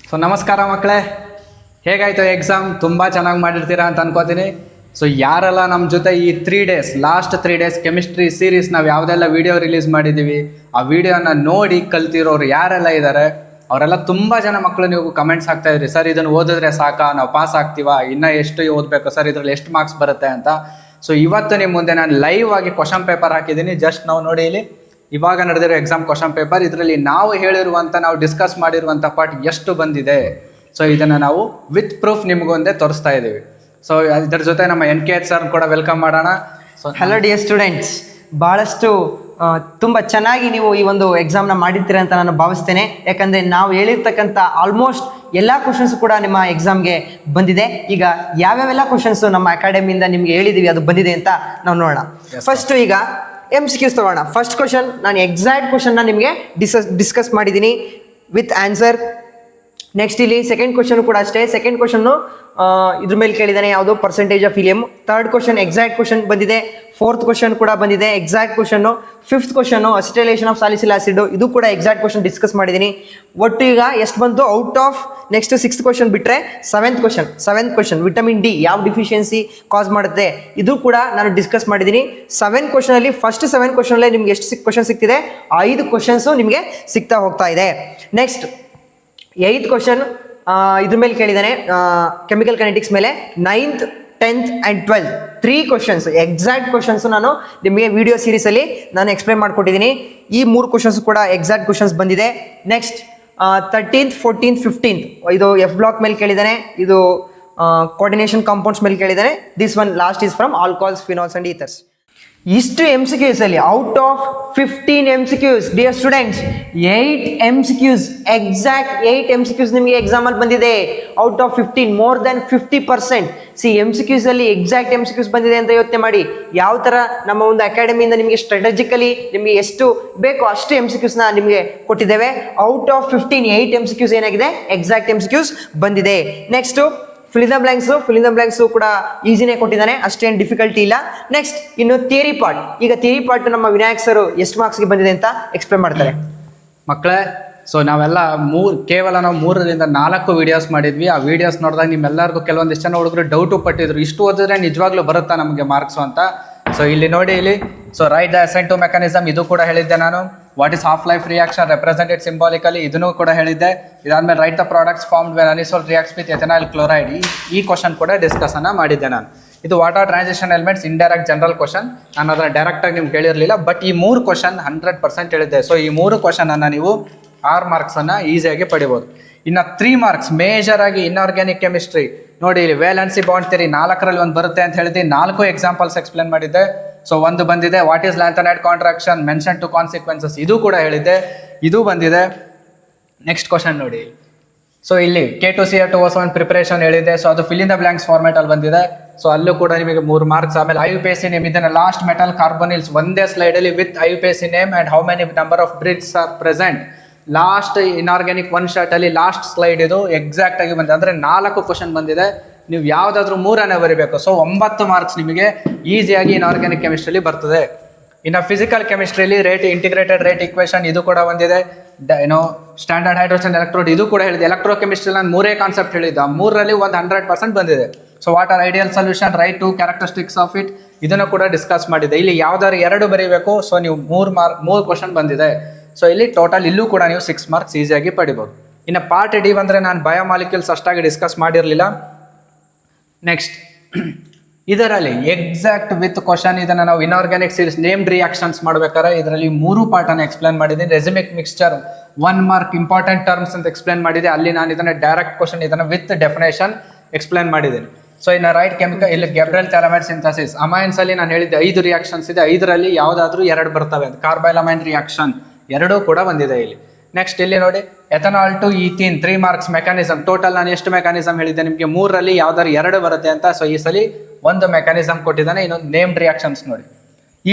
So ನಮಸ್ಕಾರ ಮಕ್ಕಳೇ, ಹೇಗಾಯಿತು ಎಕ್ಸಾಮ್? ತುಂಬ ಚೆನ್ನಾಗಿ ಮಾಡಿರ್ತೀರಾ ಅಂತ ಅನ್ಕೋತೀನಿ. ಸೊ ಯಾರೆಲ್ಲ ನಮ್ಮ ಜೊತೆ ಈ ಲಾಸ್ಟ್ 3 ಡೇಸ್ ಕೆಮಿಸ್ಟ್ರಿ ಸೀರೀಸ್ ನಾವು ಯಾವುದೆಲ್ಲ ವಿಡಿಯೋ ರಿಲೀಸ್ ಮಾಡಿದ್ದೀವಿ, ಆ ವಿಡಿಯೋನ ನೋಡಿ ಕಲ್ತಿರೋರು ಯಾರೆಲ್ಲ ಇದ್ದಾರೆ ಅವರೆಲ್ಲ ತುಂಬ ಜನ ಮಕ್ಕಳು ನೀವು ಕಮೆಂಟ್ಸ್ ಹಾಕ್ತಾ ಇದ್ರಿ, ಸರ್ ಇದನ್ನು ಓದಿದ್ರೆ ಸಾಕಾ, ನಾವು ಪಾಸ್ ಆಗ್ತೀವಾ, ಇನ್ನೂ ಎಷ್ಟು ಓದಬೇಕು ಸರ್, ಇದರಲ್ಲಿ ಎಷ್ಟು ಮಾರ್ಕ್ಸ್ ಬರುತ್ತೆ ಅಂತ. ಸೊ ಇವತ್ತು ನಿಮ್ಮ ಮುಂದೆ ನಾನು ಲೈವ್ ಆಗಿ ಕ್ವಶನ್ ಪೇಪರ್ ಹಾಕಿದ್ದೀನಿ. ಜಸ್ಟ್ ನಾವು ನೋಡಿ ಇಲ್ಲಿ ಇವಾಗ ನಡೆದಿರೋ ಎಕ್ಸಾಮ್ ಕ್ವಶನ್ ಪೇಪರ್, ಇದರಲ್ಲಿ ನಾವು ಹೇಳಿರುವಂಥ, ನಾವು ಡಿಸ್ಕಸ್ ಮಾಡಿರುವಂಥ ಪಾರ್ಟ್ ಎಷ್ಟು ಬಂದಿದೆ, ಸೊ ಇದನ್ನು ನಾವು ವಿತ್ ಪ್ರೂಫ್ ನಿಮಗೊಂದೇ ತೋರಿಸ್ತಾ ಇದ್ದೀವಿ. ಸೊ ಇದರ ಜೊತೆ ನಮ್ಮ NKH ಸರ್ ಕೂಡ ವೆಲ್ಕಮ್ ಮಾಡೋಣ. ಸೊ ಹಲೋ ಡಿಯರ್ ಸ್ಟೂಡೆಂಟ್ಸ್, ಭಾಳಷ್ಟು ತುಂಬ ಚೆನ್ನಾಗಿ ನೀವು ಈ ಒಂದು ಎಕ್ಸಾಮ್ನ ಮಾಡಿರ್ತೀರ ಅಂತ ನಾನು ಭಾವಿಸ್ತೇನೆ. ಯಾಕಂದರೆ ನಾವು ಹೇಳಿರ್ತಕ್ಕಂಥ ಆಲ್ಮೋಸ್ಟ್ ಎಲ್ಲ ಕ್ವಶನ್ಸ್ ಕೂಡ ನಿಮ್ಮ ಎಕ್ಸಾಮ್ಗೆ ಬಂದಿದೆ. ಈಗ ಯಾವ್ಯಾವೆಲ್ಲ ಕ್ವಶನ್ಸು ನಮ್ಮ ಅಕಾಡೆಮಿಯಿಂದ ನಿಮಗೆ ಹೇಳಿದ್ದೀವಿ ಅದು ಬಂದಿದೆ ಅಂತ ನಾವು ನೋಡೋಣ. ಫಸ್ಟು ಈಗ MCQs ತಗೋಣ. ಫಸ್ಟ್ ಕ್ವಶನ್ ನಾನು ಎಕ್ಸಾಕ್ಟ್ ಕ್ವಶನ್ನ ನಿಮಗೆ ಡಿಸ್ಕಸ್ ಮಾಡಿದ್ದೀನಿ ವಿತ್ ಆನ್ಸರ್. ನೆಕ್ಸ್ಟ್ ಇಲ್ಲಿ ಸೆಕೆಂಡ್ ಕ್ವಶನ್ ಕೂಡ ಅಷ್ಟೇ. ಸೆಕೆಂಡ್ ಕ್ವಶನ್ನು ಇದ್ರ ಮೇಲೆ ಕೇಳಿದ್ದಾನೆ, ಯಾವುದು percentage of helium. Third question exact question ಬಂದಿದೆ. ಫೋರ್ತ್ ಕ್ವಶನ್ ಕೂಡ ಬಂದಿದೆ ಎಕ್ಸಾಕ್ಟ್ ಕ್ವಶನ್ನು. ಫಿಫ್ತ್ ಕ್ವಶನ್ನು ಅಸಿಟೈಲೇಷನ್ ಆಫ್ ಸಾಲಿಸಿಲ್ ಆಸಿಡ್, ಇದು ಕೂಡ ಎಕ್ಸಾಕ್ಟ್ ಕ್ವಶನ್ ಡಿಸ್ಕಸ್ ಮಾಡಿದ್ದೀನಿ. ಒಟ್ಟು ಈಗ ಎಷ್ಟು ಬಂತು? Out of next 6th question ಬಿಟ್ಟರೆ ಸೆವೆಂತ್ ಕ್ವಶನ್ ವಿಟಮಿನ್ ಡಿ ಯಾವ ಡಿಫಿಷಿಯನ್ಸಿ ಕಾಸ್ ಮಾಡುತ್ತೆ, ಇದು ಕೂಡ ನಾನು ಡಿಸ್ಕಸ್ ಮಾಡಿದ್ದೀನಿ. 7 ಕ್ವಶನಲ್ಲಿ ಫಸ್ಟ್ 7 ಕ್ವಶನಲ್ಲೇ ನಿಮ್ಗೆ ಎಷ್ಟು ಕ್ವಶನ್ ಸಿಗ್ತಿದೆ? 5 ಕ್ವಶನ್ಸು ನಿಮಗೆ ಸಿಗ್ತಾ ಹೋಗ್ತಾ ಇದೆ. ನೆಕ್ಸ್ಟ್ 8th ಕ್ವಶನ್ ಇದ್ರ ಮೇಲೆ ಕೇಳಿದ್ದಾನೆ, ಕೆಮಿಕಲ್ ಕೈನೆಟಿಕ್ಸ್ ಮೇಲೆ. 9th 10th and 12th 3 questions exact questions ನಾನು ನಿಮಗೆ ವಿಡಿಯೋ ಸೀರೀಸಲ್ಲಿ ನಾನು ಎಕ್ಸ್ಪ್ಲೈನ್ ಮಾಡಿಕೊಟ್ಟಿದ್ದೀನಿ. ಈ 3 ಕ್ವಶನ್ಸ್ ಕೂಡ ಎಕ್ಸಾಕ್ಟ್ ಕ್ವಶನ್ಸ್ ಬಂದಿದೆ. ನೆಕ್ಸ್ಟ್ 13th 14th 15th ಇದು F ಬ್ಲಾಕ್ ಮೇಲೆ ಕೇಳಿದ್ದಾನೆ, ಇದು ಕೋಆರ್ಡಿನೇಷನ್ ಕಾಂಪೌಂಡ್ಸ್ ಮೇಲೆ ಕೇಳಿದ್ದಾನೆ. This one last is from alcohols, phenols and ethers. ಇಷ್ಟು MCQs ಅಲ್ಲಿ out of 15 MCQs dear students 8 MCQs exact 8 MCQs ನಿಮಗೆ ಎಕ್ಸಾಮಲ್ಲಿ ಬಂದಿದೆ. Out of 15, more than 50%. MCQs ಅಲ್ಲಿ ಎಕ್ಸಾಕ್ಟ್ MCQs ಬಂದಿದೆ ಅಂತ ಯೋಚನೆ ಮಾಡಿ. ಯಾವ ಥರ ನಮ್ಮ ಒಂದು ಅಕಾಡೆಮಿಯಿಂದ ನಿಮಗೆ ಸ್ಟ್ರಾಟಜಿಕಲಿ ನಿಮಗೆ ಎಷ್ಟು ಬೇಕೋ ಅಷ್ಟು MCQsನ ನಿಮಗೆ ಕೊಟ್ಟಿದ್ದೇವೆ. ಔಟ್ ಆಫ್ 15 8 MCQs ಏನಾಗಿದೆ? ಎಕ್ಸಾಕ್ಟ್ MCQs ಬಂದಿದೆ. ನೆಕ್ಸ್ಟು ಫಿಲ್ ಇನ್ ದ ಬ್ಲಾಂಕ್ಸು ಕೂಡ ಈಸಿನೇ ಕೊಟ್ಟಿದ್ದಾನೆ, ಅಷ್ಟೇನು ಡಿಫಿಕಲ್ಟಿ ಇಲ್ಲ. ನೆಕ್ಸ್ಟ್ ಇನ್ನು ಥಿಯರಿ ಪಾರ್ಟ್. ಈಗ ಥಿಯರಿ ಪಾರ್ಟ್ ನಮ್ಮ ವಿನಾಯಕ್ ಸರ್ ಎಷ್ಟು ಮಾರ್ಕ್ಸ್ಗೆ ಬಂದಿದೆ ಅಂತ ಎಕ್ಸ್ಪ್ಲೇನ್ ಮಾಡ್ತಾರೆ. ಮಕ್ಕಳೇ, ಸೊ ನಾವೆಲ್ಲ ಕೇವಲ ನಾವು 3ರಿಂದ 4 ವಿಡಿಯೋಸ್ ಮಾಡಿದ್ವಿ. ಆ ವಿಡಿಯೋಸ್ ನೋಡಿದಾಗ ನಿಮ್ಮೆಲ್ಲರಿಗೂ ಕೆಲವೊಂದಿಷ್ಟು ಜನ ಹುಡುಗರು ಡೌಟು ಪಟ್ಟಿದ್ರು, ಇಷ್ಟು ಓದಿದ್ರೆ ನಿಜವಾಗ್ಲೂ ಬರುತ್ತಾ ನಮಗೆ ಮಾರ್ಕ್ಸು ಅಂತ. ಸೊ ಇಲ್ಲಿ ನೋಡಿ, ಇಲ್ಲಿ so write the S N two mechanism, ಇದು ಕೂಡ ಹೇಳಿದ್ದೆ ನಾನು. What is half life reaction represented symbolically, ಇದನ್ನು ಕೂಡ ಹೇಳಿದ್ದೆ. ಇದಾದ್ಮೇಲೆ write the products formed when anisole reacts with ethanol chloride, ಈ ಕ್ವಶನ್ ಕೂಡ ಡಿಸ್ಕಸನ್ನು ಮಾಡಿದ್ದೆ ನಾನು. ಇದು what are transition elements indirect general question, ನಾನು ಅದನ್ನು ಡೈರೆಕ್ಟಾಗಿ ನಿಮ್ಗೆ ಹೇಳಿರಲಿಲ್ಲ. ಬಟ್ ಈ 3 ಕ್ವಶನ್ 100% ಹೇಳಿದ್ದೆ. ಸೊ ಈ 3 ಕ್ವಶನನ್ನು ನೀವು 6 ಮಾರ್ಕ್ಸನ್ನು ಈಸಿಯಾಗಿ ಪಡಿಬೋದು. ಇನ್ನು 3 ಮಾರ್ಕ್ಸ್ ಮೇಜರ್ ಆಗಿ ಇನ್ಆರ್ಗ್ಯಾನಿಕ್ ಕೆಮಿಸ್ಟ್ರಿ ನೋಡಿ, ಇಲ್ಲಿ ವೇಲೆನ್ಸಿ ಬಾಂಡ್ ಥಿಯರಿ 4ರಲ್ಲಿ ಒಂದು ಬರುತ್ತೆ ಅಂತ ಹೇಳಿದ್ದೆ. 4 ಎಕ್ಸಾಂಪಲ್ಸ್ ಎಕ್ಸ್ಪ್ಲೇನ್ ಮಾಡಿದ್ದೆ. ಸೊ ಒಂದು ಬಂದಿದೆ, what is lanthanide contraction mention two consequences, ಇದು ಕೂಡ ಹೇಳಿದ್ದೆ, ಇದು ಬಂದಿದೆ. ನೆಕ್ಸ್ಟ್ ಕ್ವಶನ್ ನೋಡಿ, ಸೊ ಇಲ್ಲಿ K2CH2O7 ಪ್ರಿಪರೇಷನ್ ಹೇಳಿದೆ. ಸೊ ಅದು fill in the blanks format ಅಲ್ಲಿ ಬಂದಿದೆ. ಸೊ ಅಲ್ಲೂ ಕೂಡ ನಿಮಗೆ 3 ಮಾರ್ಕ್ಸ್. ಆಮೇಲೆ IUPAC ನೇಮ್ ಇದನ್ನ ಲಾಸ್ಟ್ ಮೆಟಲ್ ಕಾರ್ಬನಿಲ್ಸ್ ಒಂದೇ ಸ್ಲೈಡಲ್ಲಿ with IUPAC name and how many number of bridges are present. Last inorganic 1 ಶಾರ್ಟಲ್ಲಿ ಲಾಸ್ಟ್ ಸ್ಲೈಡ್ ಇದು ಎಕ್ಸಾಕ್ಟ್ ಆಗಿ ಬಂದಿದೆ. ಅಂದರೆ 4 ಕ್ವಶನ್ ಬಂದಿದೆ, ನೀವು ಯಾವುದಾದ್ರೂ 3 ಬರೀಬೇಕು. ಸೊ 9 ಮಾರ್ಕ್ಸ್ ನಿಮಗೆ ಈಸಿಯಾಗಿ ಇನ್ಆರ್ಗ್ಯಾನಿಕ್ ಕೆಮಿಸ್ಟ್ರಿಲಿ ಬರ್ತದೆ. ಇನ್ನು ಫಿಸಿಕಲ್ ಕೆಮಿಸ್ಟ್ರಿಲಿ ಇಂಟಿಗ್ರೇಟೆಡ್ ರೇಟ್ ಇಕ್ವೇಷನ್, ಇದು ಕೂಡ ಬಂದಿದೆ. ಸ್ಟ್ಯಾಂಡರ್ಡ್ ಹೈಡ್ರೋಜನ್ ಎಲೆಕ್ಟ್ರೋಡ್, ಇದು ಕೂಡ ಹೇಳಿದೆ. ಎಲೆಕ್ಟ್ರೋ ಕೆಮಿಸ್ಟ್ರಿ ನಾನು 3 ಕಾನ್ಸೆಪ್ಟ್ ಹೇಳಿದ್ದೆ, 3ರಲ್ಲಿ ಒಂದು 100% ಬಂದಿದೆ. So what are ideal solution, write two characteristics of it, ಇದನ್ನು ಕೂಡ ಡಿಸ್ಕಸ್ ಮಾಡಿದೆ. ಇಲ್ಲಿ ಯಾವ್ದಾದ್ರು 2 ಬರೀಬೇಕು. ಸೊ ನೀವು 3 ಕ್ವಶನ್ ಬಂದಿದೆ. ಸೊ ಇಲ್ಲಿ ಟೋಟಲ್ ಇಲ್ಲೂ ಕೂಡ ನೀವು 6 ಮಾರ್ಕ್ಸ್ ಈಸಿಯಾಗಿ ಪಡಿಬೋದು. ಇನ್ನು ಪಾರ್ಟ್ ಡಿ ಬಂದರೆ ನಾನು ಬಯೋಮಾಲಿಕ್ಯೂಲ್ಸ್ ಅಷ್ಟಾಗಿ ಡಿಸ್ಕಸ್ ಮಾಡಿರಲಿಲ್ಲ. ನೆಕ್ಸ್ಟ್ ಇದರಲ್ಲಿ ಎಕ್ಸಾಕ್ಟ್ ವಿತ್ ಕ್ವಶನ್, ಇದನ್ನು ನಾವು ಇನ್ಆರ್ಗ್ಯಾನಿಕ್ ಸೀರೀಸ್ ನೇಮ್ಡ್ ರಿಯಾಕ್ಷನ್ಸ್ ಮಾಡ್ಬೇಕಾದ್ರೆ ಇದರಲ್ಲಿ 3 ಪಾರ್ಟನ್ನು ಎಕ್ಸ್ಪ್ಲೇನ್ ಮಾಡಿದ್ದೀನಿ. ರೆಸಿಮಿಕ್ ಮಿಕ್ಸ್ಚರ್ 1 ಮಾರ್ಕ್ ಇಂಪಾರ್ಟೆಂಟ್ ಟರ್ಮ್ಸ್ ಅಂತ ಎಕ್ಸ್ಪ್ಲೇನ್ ಮಾಡಿದೆ. ಅಲ್ಲಿ ನಾನು ಇದನ್ನು ಡೈರೆಕ್ಟ್ ಕ್ವಶನ್ ಇದನ್ನು ವಿತ್ ಡೆಫಿನೇಷನ್ ಎಕ್ಸ್ಪ್ಲೇನ್ ಮಾಡಿದ್ದೀನಿ. ಸೊ ಇನ್ನು ರೈಟ್ ಕೆಮಿಕಲ್, ಇಲ್ಲಿ ಗೆಬ್ರಲ್ ಥ್ಯಾಲಮೈಡ್ ಸಿಂಥಸಿಸ್ ಅಮೈನ್ಸ್ ಅಲ್ಲಿ ನಾನು ಹೇಳಿದ್ದೆ 5 ರಿಯಾಕ್ಷನ್ಸ್ ಇದೆ, 5ರಲ್ಲಿ ಯಾವುದಾದ್ರೂ 2 ಬರ್ತವೆ ಅಂತ. ಕಾರ್ಬೈಲಮೈನ್ ರಿಯಾಕ್ಷನ್ 2 ಕೂಡ ಬಂದಿದೆ ಇಲ್ಲಿ. ನೆಕ್ಸ್ಟ್ ಇಲ್ಲಿ ನೋಡಿ, ethanol to ethene 3 marks mechanism. Total ನಾನು ಎಷ್ಟು ಮೆಕ್ಯಾನಿಸಮ್ ಹೇಳಿದ್ದೆ ನಿಮಗೆ? 3ರಲ್ಲಿ ಯಾವ್ದಾದ್ರು 2 ಬರುತ್ತೆ ಅಂತ. ಸೊ ಈ ಸಲ 1 ಮೆಕ್ಯಾನಿಸಮ್ ಕೊಟ್ಟಿದ್ದಾನೆ. ಇನ್ನೊಂದು ನೇಮ್ಡ್ ರಿಯಾಕ್ಷನ್ಸ್ ನೋಡಿ,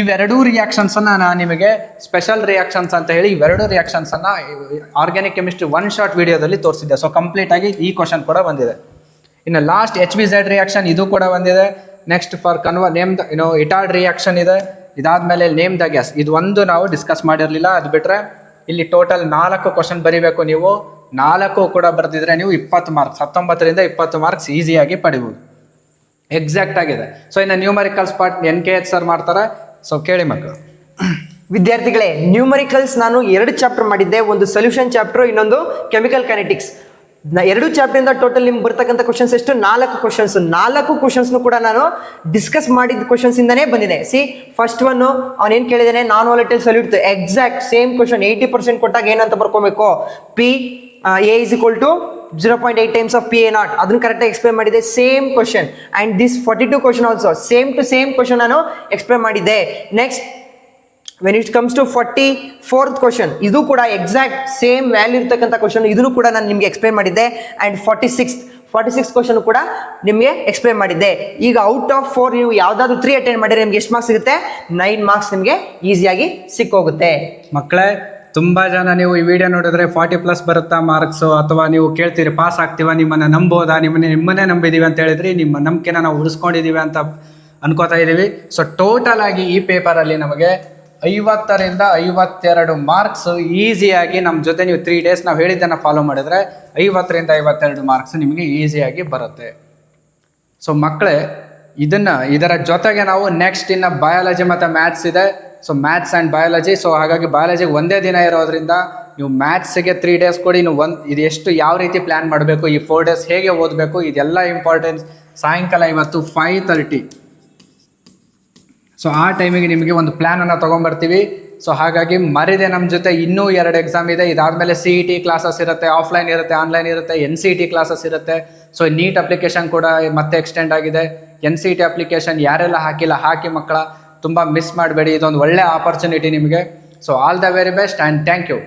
ಇವೆರಡೂ ರಿಯಾಕ್ಷನ್ಸನ್ನು ನಾನು ನಿಮಗೆ ಸ್ಪೆಷಲ್ ರಿಯಾಕ್ಷನ್ಸ್ ಅಂತ ಹೇಳಿ ಇವೆರಡು ರಿಯಾಕ್ಷನ್ಸನ್ನು ಆರ್ಗ್ಯಾನಿಕ್ ಕೆಮಿಸ್ಟ್ರಿ 1 ಶಾರ್ಟ್ ವಿಡಿಯೋದಲ್ಲಿ ತೋರಿಸಿದ್ದೆ. ಸೊ ಕಂಪ್ಲೀಟಾಗಿ ಈ ಕ್ವಶನ್ ಕೂಡ ಬಂದಿದೆ. ಇನ್ನು ಲಾಸ್ಟ್ HBZ ರಿಯಾಕ್ಷನ್, ಇದು ಕೂಡ ಬಂದಿದೆ. ನೆಕ್ಸ್ಟ್ ಫಾರ್ ನೇಮ್ ಇಟಾಲ್ಡ್ ರಿಯಾಕ್ಷನ್ ಇದೆ. ಇದಾದ್ಮೇಲೆ ನೇಮ್ ದ ಗ್ಯಾಸ್, ಇದು ಒಂದು ನಾವು ಡಿಸ್ಕಸ್ ಮಾಡಿರಲಿಲ್ಲ. ಅದು ಬಿಟ್ಟರೆ ಇಲ್ಲಿ ಟೋಟಲ್ 4 ಕ್ವಶನ್ ಬರೀಬೇಕು ನೀವು. 4 ಕೂಡ ಬರ್ದಿದ್ರೆ ನೀವು 20 ಮಾರ್ಕ್ಸ್, 19ರಿಂದ 20 ಮಾರ್ಕ್ಸ್ ಈಸಿಯಾಗಿ ಪಡಿಬೋದು. ಎಕ್ಸಾಕ್ಟ್ ಆಗಿದೆ. ಸೊ ಇನ್ನು ನ್ಯೂಮರಿಕಲ್ಸ್ ಪಾರ್ಟ್ NKH ಸರ್ ಮಾಡ್ತಾರೆ. ಸೊ ಕೇಳಿ ಮಕ್ಕಳು. ವಿದ್ಯಾರ್ಥಿಗಳೇ, ನ್ಯೂಮರಿಕಲ್ಸ್ ನಾನು 2 ಚಾಪ್ಟರ್ ಮಾಡಿದ್ದೆ, ಒಂದು ಸೊಲ್ಯೂಷನ್ ಚಾಪ್ಟರ್, ಇನ್ನೊಂದು ಕೆಮಿಕಲ್ ಕೈನೆಟಿಕ್ಸ್. 2 ಚಾಪ್ಟರಿಂದ ಟೋಟಲ್ ನಿಮ್ಗೆ ಬರ್ತಕ್ಕಂಥ ಕ್ವಶನ್ಸ್ ಎಷ್ಟು? 4 ಕ್ವಶನ್ಸ್. 4 ಕ್ವಶನ್ಸ್ನು ಕೂಡ ನಾನು ಡಿಸ್ಕಸ್ ಮಾಡಿದ ಕ್ವಶನ್ಸ್ ಇಂದಾನೇ ಬಂದಿದೆ. ಫಸ್ಟ್ ಒನ್ ಅವನೇನು ಕೇಳಿದಾನೆ, non volatile solute, exact same question. 80% ಕೊಟ್ಟಾಗ ಏನಂತ ಬರ್ಕೋಬೇಕು? P A is equal to 0.8 times of PA naught. ಅದನ್ನು ಕರೆಕ್ಟಾಗಿ ಎಕ್ಸ್ಪ್ಲೇನ್ ಮಾಡಿದೆ. Same question. And this 42 question also same to same question ನಾನು ಎಕ್ಸ್ಪ್ಲೇನ್ ಮಾಡಿದ್ದೆ. Next when it comes to 44th question, ಇದು ಕೂಡ exact same value ಇರ್ತಕ್ಕಂಥ question, ಇದನ್ನು ಕೂಡ ನಾನು ನಿಮಗೆ ಎಕ್ಸ್ಪ್ಲೇನ್ ಮಾಡಿದ್ದೆ. ಆ್ಯಂಡ್ 46th ಕ್ವಶನ್ ಕೂಡ ನಿಮಗೆ ಎಕ್ಸ್ಪ್ಲೇನ್ ಮಾಡಿದ್ದೆ. ಈಗ ಔಟ್ ಆಫ್ 4 ನೀವು ಯಾವುದಾದ್ರು 3 ಅಟೆಂಡ್ ಮಾಡಿದ್ರೆ ನಿಮ್ಗೆ ಎಷ್ಟು ಮಾರ್ಕ್ಸ್ ಸಿಗುತ್ತೆ? 9 ಮಾರ್ಕ್ಸ್ ನಿಮಗೆ ಈಸಿಯಾಗಿ ಸಿಕ್ಕೋಗುತ್ತೆ. ಮಕ್ಕಳೇ, ತುಂಬ ಜನ ನೀವು ಈ ವಿಡಿಯೋ ನೋಡಿದ್ರೆ 40+ ಬರುತ್ತಾ ಮಾರ್ಕ್ಸು, ಅಥವಾ ನೀವು ಕೇಳ್ತೀರಿ ಪಾಸ್ ಆಗ್ತೀವ, ನಿಮ್ಮನ್ನು ನಂಬೋದಾ, ನಿಮ್ಮನ್ನೇ ನಂಬಿದ್ದೀವಿ ಅಂತ ಹೇಳಿದ್ರಿ. ನಿಮ್ಮ ನಂಬಿಕೆನ ನಾವು ಉಳಿಸ್ಕೊಂಡಿದ್ದೀವಿ ಅಂತ ಅನ್ಕೋತಾ ಇದ್ದೀವಿ. ಸೊ ಟೋಟಲ್ ಆಗಿ ಈ ಪೇಪರಲ್ಲಿ ನಮಗೆ 50ರಿಂದ 52 ಮಾರ್ಕ್ಸ್ ಈಸಿಯಾಗಿ ನಮ್ಮ ಜೊತೆ ನೀವು 3 ಡೇಸ್ ನಾವು ಹೇಳಿದ್ದನ್ನು ಫಾಲೋ ಮಾಡಿದ್ರೆ 50ರಿಂದ 52 ಮಾರ್ಕ್ಸ್ ನಿಮಗೆ ಈಸಿಯಾಗಿ ಬರುತ್ತೆ. ಸೊ ಮಕ್ಕಳೇ, ಇದರ ಜೊತೆಗೆ ನಾವು ನೆಕ್ಸ್ಟ್ ಇನ್ನು ಬಯಾಲಜಿ ಮತ್ತು ಮ್ಯಾಥ್ಸ್ ಇದೆ. So maths and biology. So ಹಾಗಾಗಿ ಬಯಾಲಜಿಗೆ ಒಂದೇ ದಿನ ಇರೋದ್ರಿಂದ ನೀವು ಮ್ಯಾಥ್ಸಿಗೆ 3 ಡೇಸ್ ಕೊಡಿ. ನೀವು ಇದು ಎಷ್ಟು ಯಾವ ರೀತಿ ಪ್ಲ್ಯಾನ್ ಮಾಡಬೇಕು, ಈ 4 ಡೇಸ್ ಹೇಗೆ ಓದಬೇಕು, ಇದೆಲ್ಲ ಇಂಪಾರ್ಟೆನ್ಸ್ ಸಾಯಂಕಾಲ ಇವತ್ತು 5:30. ಸೊ ಆ ಟೈಮಿಗೆ ನಿಮಗೆ ಒಂದು ಪ್ಲ್ಯಾನನ್ನು ತೊಗೊಂಬರ್ತೀವಿ. ಸೊ ಹಾಗಾಗಿ ಮರಿದೆ ನಮ್ಮ ಜೊತೆ ಇನ್ನೂ 2 ಎಕ್ಸಾಮ್ ಇದೆ. ಇದಾದಮೇಲೆ CET ಕ್ಲಾಸಸ್ ಇರುತ್ತೆ, ಆಫ್ಲೈನ್ ಇರುತ್ತೆ, ಆನ್ಲೈನ್ ಇರುತ್ತೆ, NCET ಕ್ಲಾಸಸ್ ಇರುತ್ತೆ. ಸೊ ನೀಟ್ ಅಪ್ಲಿಕೇಶನ್ ಕೂಡ ಮತ್ತೆ ಎಕ್ಸ್ಟೆಂಡ್ ಆಗಿದೆ. NCET ಅಪ್ಲಿಕೇಶನ್ ಯಾರೆಲ್ಲ ಹಾಕಿಲ್ಲ ಹಾಕಿ ಮಕ್ಕಳ, ತುಂಬ ಮಿಸ್ ಮಾಡಬೇಡಿ. ಇದೊಂದು ಒಳ್ಳೆ ಆಪರ್ಚುನಿಟಿ ನಿಮಗೆ. So all the very best and thank you.